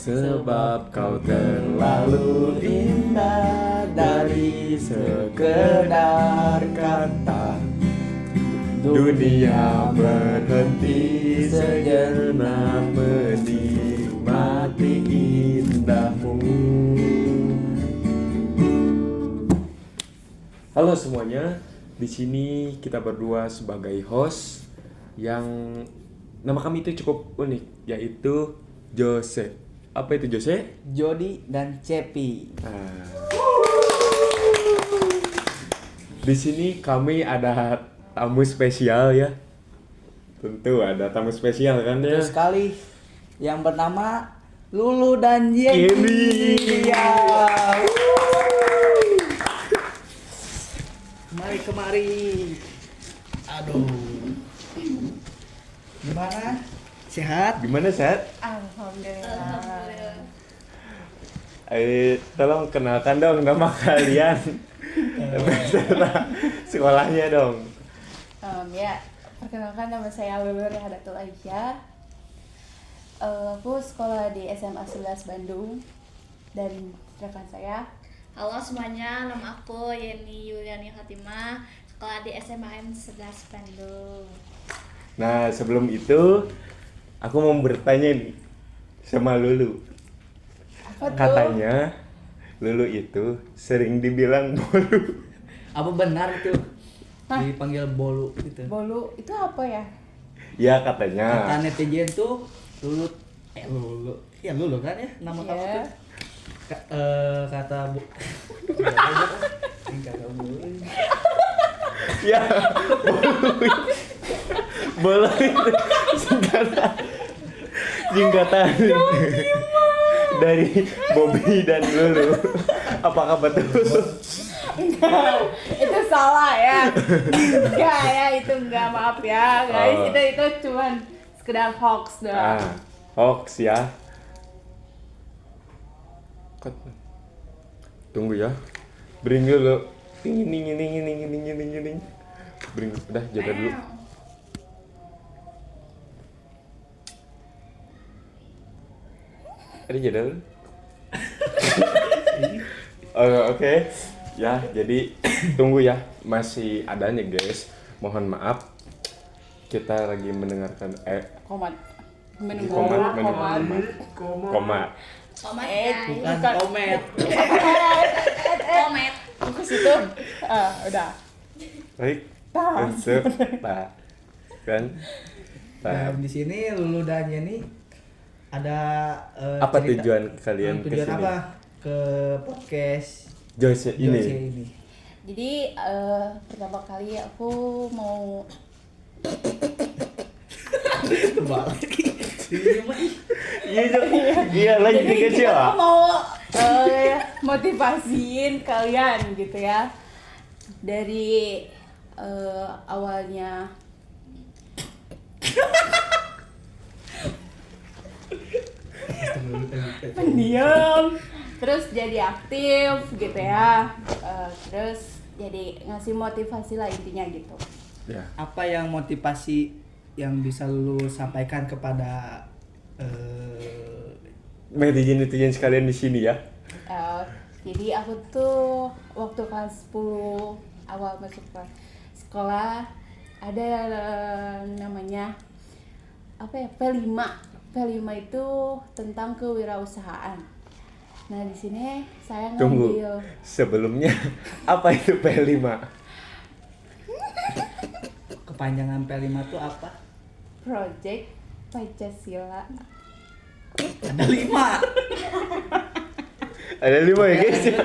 Sebab kau terlalu indah dari sekedar kata. Dunia berhenti sejenak menikmati indahmu. Halo semuanya, di sini kita berdua sebagai host yang nama kami itu cukup unik, yaitu Jose. Apa itu Jose? Jody dan Cepi. Di sini kami ada tamu spesial ya. Tentu ada tamu spesial kan ya. Betul sekali. Yang bernama Lulu dan Yeni. Ya. Kemari. Aduh. Gimana? Sehat? Gimana sehat? Alhamdulillah. Tolong kenalkan dong nama kalian. Beserta sekolahnya dong. Ya, perkenalkan nama saya Lulu Rehadatul Aisyah. Aku sekolah di SMA 11 Bandung. Dan rekan saya. Halo semuanya, nama aku Yeni Yuliani Fatimah, sekolah di SMAN 11 Bandung. Nah sebelum itu aku mau bertanya nih sama Lulu. Apa tuh? Katanya Lulu itu sering dibilang bolu. Apa benar itu? Hah? Dipanggil bolu gitu. Bolu itu apa ya? Ya katanya. Kata netizen tuh Lulu. Ya Lulu kan ya nama kamu Iya. tuh. Kata bu. Kata bolu. Ya bolu itu singkatan dari Bobby dan Lulu. Apakah betul? Enggak, itu salah ya. Enggak ya, itu enggak, maaf ya guys. Oh. Itu cuman sekedar hoax doang. Hoax ya. Tunggu ya. Bring dulu. Ting. Bring, udah jaga dulu. Ada jadal. Oke. Ya, jadi tunggu ya. Masih adanya guys. Mohon maaf. Kita lagi mendengarkan Komat. Komat. Komet Bukan guys. komet. Komet. Ke situ. Udah. Baik. Tas. Untuk tak kan. Nah, di sini Lulu dan Yeni ada Apa cerita. tujuan kalian Tujuan kesini? apa? Ke podcast Jose Jose ini. ini. Jadi pertama kali aku mau Balik. Iya lanjut jadi guys ya. aku mau motivasiin kalian gitu ya. Dari awalnya pendiam, terus jadi aktif gitu ya. Terus jadi ngasih motivasi lah intinya gitu. Ya. Apa yang motivasi yang bisa Lulu sampaikan kepada Netizen sekalian di sini ya. Jadi aku tuh waktu kelas 10 awal masuk ke sekolah ada namanya apa ya, P5. P5 itu tentang kewirausahaan. Nah, di sini saya Tunggu. ngambil Sebelumnya apa itu P5? kepanjangan P5 itu apa? Project Pancasila. Ada 5. Ada 5 ya guys ya.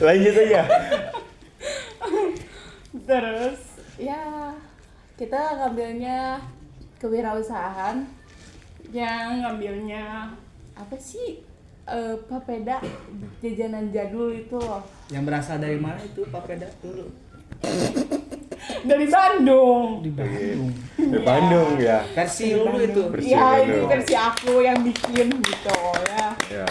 Lanjut aja. Terus ya kita ngambilnya kewirausahaan, yang ngambilnya apa sih, papeda, jajanan jadul itu loh, Yang berasal dari mana itu papeda dulu? dari Bandung. Di Bandung. Di Bandung ya. Versi Lulu itu. Versi Ya ini Bandung. versi aku yang bikin gitu ya. Ya.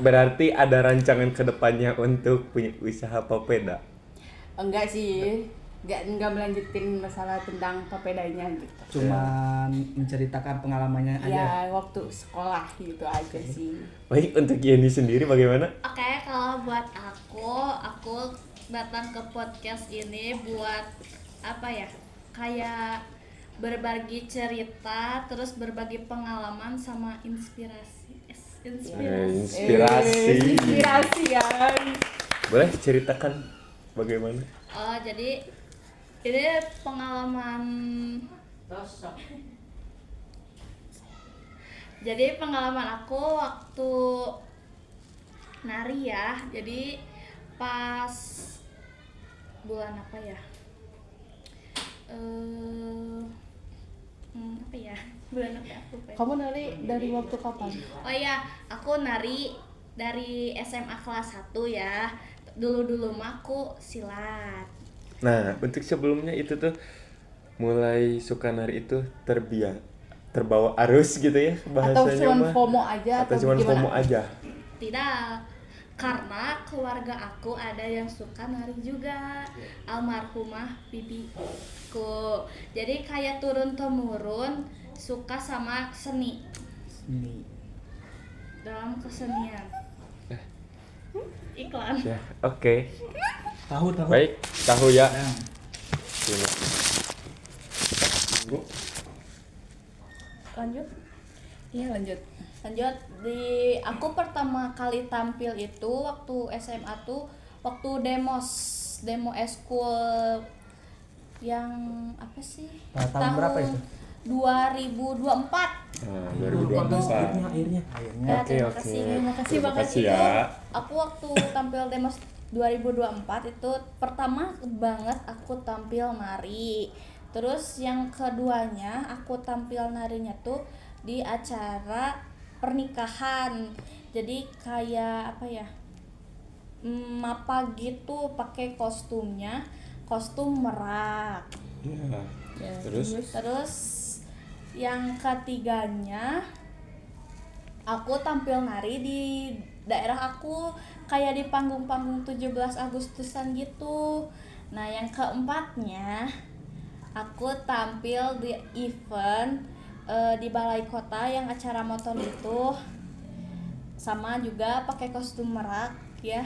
Berarti ada rancangan kedepannya untuk punya usaha papeda. Enggak sih, nggak melanjutin masalah tentang papedanya gitu. Cuman menceritakan pengalamannya aja. Ya waktu sekolah gitu aja sih. Baik, untuk Yeni sendiri bagaimana? Oke, kalau buat aku datang ke podcast ini buat apa ya? Kayak berbagi cerita, terus berbagi pengalaman sama inspirasi. Inspirasi guys. Boleh ceritakan bagaimana? Oh, jadi ini pengalaman. Jadi pengalaman aku waktu nari ya. Jadi pas bulan apa ya? Apa ya? Bulan apa ya? Aku lupa ya. Kamu nari dari waktu kapan? Oh iya, aku nari dari SMA kelas 1 ya. Dulu mah aku silat. Nah, untuk sebelumnya itu tuh mulai suka nari itu terbawa arus gitu ya bahasanya Atau cuma mah. FOMO aja Atau cuma gimana? FOMO aja. Tidak, karena keluarga aku ada yang suka nari juga, almarhumah bibiku. Jadi kayak turun temurun suka sama seni dalam kesenian. Iklan. Ya, oke. Tahu. Baik, tahu ya. Nah, Gini. Tunggu. Lanjut. Iya lanjut. Lanjut, aku pertama kali tampil itu waktu SMA tuh waktu demo eskul yang apa sih? tahun berapa itu? 2024. Nah, Akhirnya. Ya, Oke, terima oke. kasih. Terima kasih ya. Aku waktu tampil demo 2024 itu pertama banget aku tampil nari. Terus yang keduanya aku tampil narinya tuh di acara pernikahan. Jadi kayak apa ya? Apa gitu pakai kostum merak. Ya. Terus Yang ketiganya aku tampil nari di daerah aku kayak di panggung-panggung 17 Agustusan gitu. Nah, yang keempatnya aku tampil di event di balai kota yang acara motor itu, sama juga pakai kostum merak ya,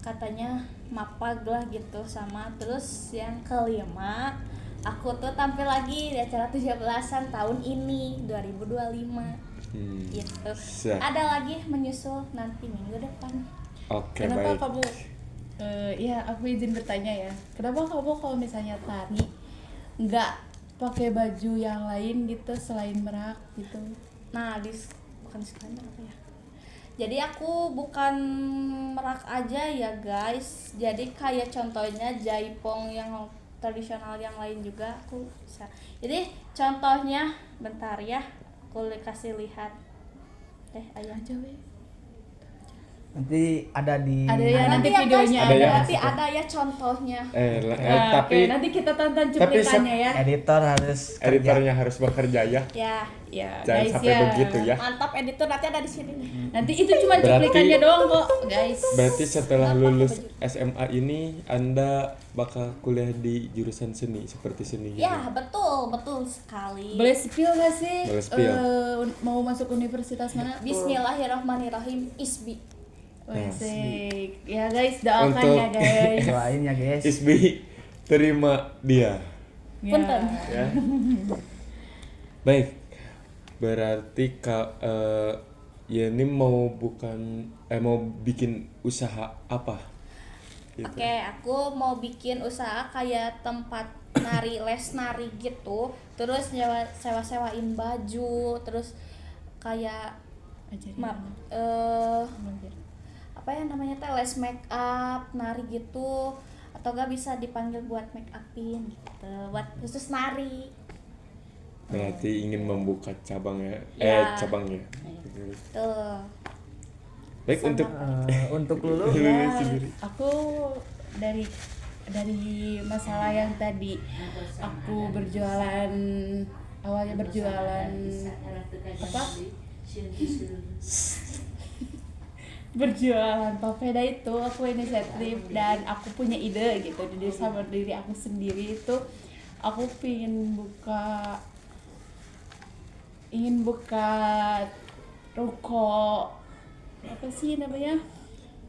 katanya mapag lah gitu. Sama terus yang kelima aku tuh tampil lagi di acara 17-an tahun ini 2025 gitu. Ada lagi menyusul nanti minggu depan. Oke, Kenapa baik. kamu ya aku izin bertanya ya. Kenapa kamu kalau misalnya tari nggak pakai baju yang lain gitu selain merak gitu? Nah, bukan sekarang apa ya? Jadi aku bukan merak aja ya guys. Jadi kayak contohnya jaipong yang tradisional yang lain juga aku bisa. Jadi contohnya bentar ya, aku kasih lihat. Ayah Aja weh. nanti ada di Ada ya, nanti ya, videonya guys, ada ya. nanti ada ya contohnya. Nah, Tapi oke, nanti kita tonton tapi cuplikannya ya. editor harus kerja. editornya harus bekerja ya. Ya, Ya, Jangan guys sampai ya. begitu ya. mantap editor, nanti ada di sini nih. Nanti itu cuma Berarti- cuplikannya doang kok, guys. Berarti setelah Kenapa lulus baju? SMA ini Anda bakal kuliah di jurusan seni seperti seni gitu. Ya, betul sekali. Boleh spill gak sih? Boleh spill. Mau masuk universitas mana? Bismillahirrahmanirrahim. Isbi. Asik. Ya guys, doakan Untuk- ya guys. Doain ya guys. Isbi terima dia Ya. Punten. ya. Baik. Berarti Yeni mau bikin usaha apa? Gitu. Oke, aku mau bikin usaha kayak tempat nari, les nari gitu. Terus sewa-sewain baju, terus kayak Ajarin. Belajar. apa ya namanya teh, les make up, nari gitu. Atau gak bisa dipanggil buat make upin gitu, buat khusus nari. Berarti ingin membuka cabang ya. Ya. Cabangnya. Tuh. Baik, untuk Untuk Lulu Ya, aku dari masalah yang tadi aku awalnya berjualan apa berjualan papeda itu aku inisiatif dan aku punya ide gitu sama diri aku sendiri itu aku ingin buka ruko apa sih namanya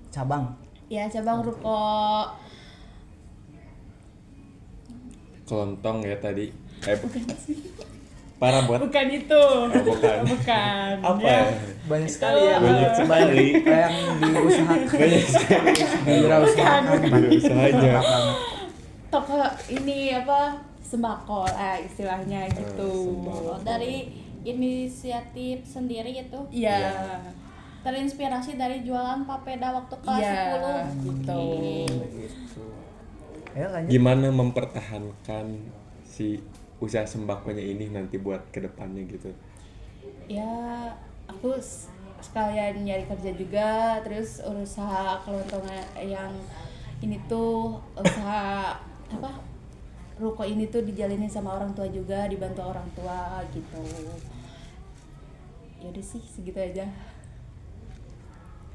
Cabang. ya cabang ruko Kelontong ya tadi. bukan sih Parah buat. bukan itu bukan. bukan Apa? ya. Banyak sekali ya. Banyak sekali. Yang diusahakan. Banyak sekali. Diusahakan. Usahanya. Toko ini apa sembako istilahnya gitu Sembako. Dari inisiatif sendiri gitu. iya Terinspirasi dari jualan papeda waktu kelas iya 10. gitu Gitu. Ayo lanjut. Gimana mempertahankan si usaha sembakonya ini nanti buat kedepannya gitu? ya aku sekalian nyari kerja juga terus usaha kelontongan yang ini tuh usaha apa ruko ini tuh dijalinin sama orang tua juga dibantu orang tua gitu ya udah sih segitu aja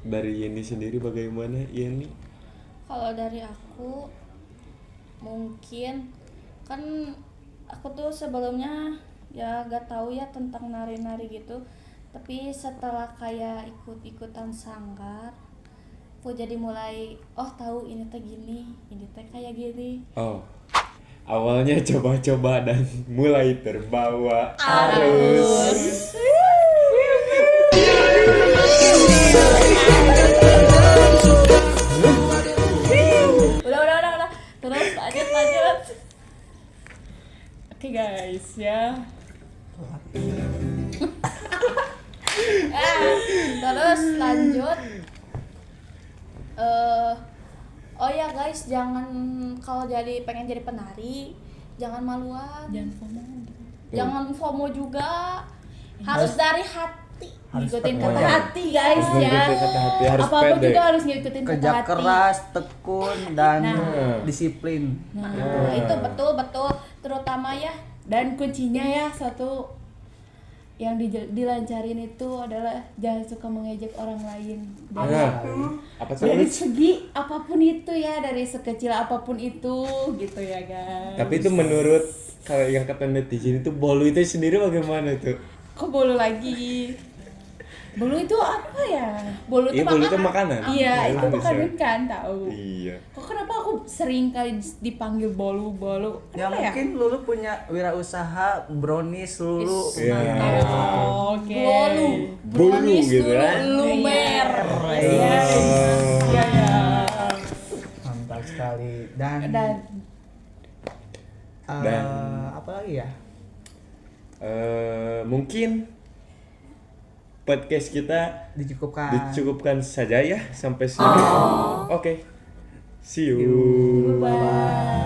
Dari Yeni sendiri bagaimana Yeni? Kalau dari aku mungkin kan aku tuh sebelumnya ya gak tahu ya tentang nari-nari gitu, tapi setelah kayak ikut-ikutan sanggar aku jadi mulai tahu ini teh gini, ini teh kayak gini. Oh, awalnya coba-coba dan mulai terbawa arus. Udah. Terus lanjut. oke guys ya Terus lanjut. Oh ya guys, jangan kalau pengen jadi penari, jangan maluan, jangan FOMO jangan FOMO juga, harus dari hati. ngikutin tetap kata aja. hati guys Harus ya ngikutin kata hati, harus apapun pede. juga harus ngikutin kata Kerja hati keras, tekun dan Nah. disiplin. Nah, itu betul terutama ya. dan kuncinya ya satu yang dilancarin itu adalah jangan suka mengejek orang lain dari, Nah, apa dari tuh? segi apapun itu ya dari sekecil apapun itu gitu ya guys Tapi itu menurut kalau yang kata netizen itu bolu itu sendiri bagaimana tuh? kok bolu lagi bolu itu apa ya Bolu itu Iya, bolu itu makanan. makanan. iya Bolu itu bisa. makanan kan tahu Iya. kok kenapa aku sering kali dipanggil bolu Ya kenapa mungkin Lulu punya wirausaha brownies Lulu. Iya. Oke. Bolu, Bolu brownies gitu dulu, kan? lumer. Iya. Iya ya. Mantap sekali. Dan, Dan apa lagi ya? Mungkin podcast kita dicukupkan saja ya sampai sini. Oke. See you. bye.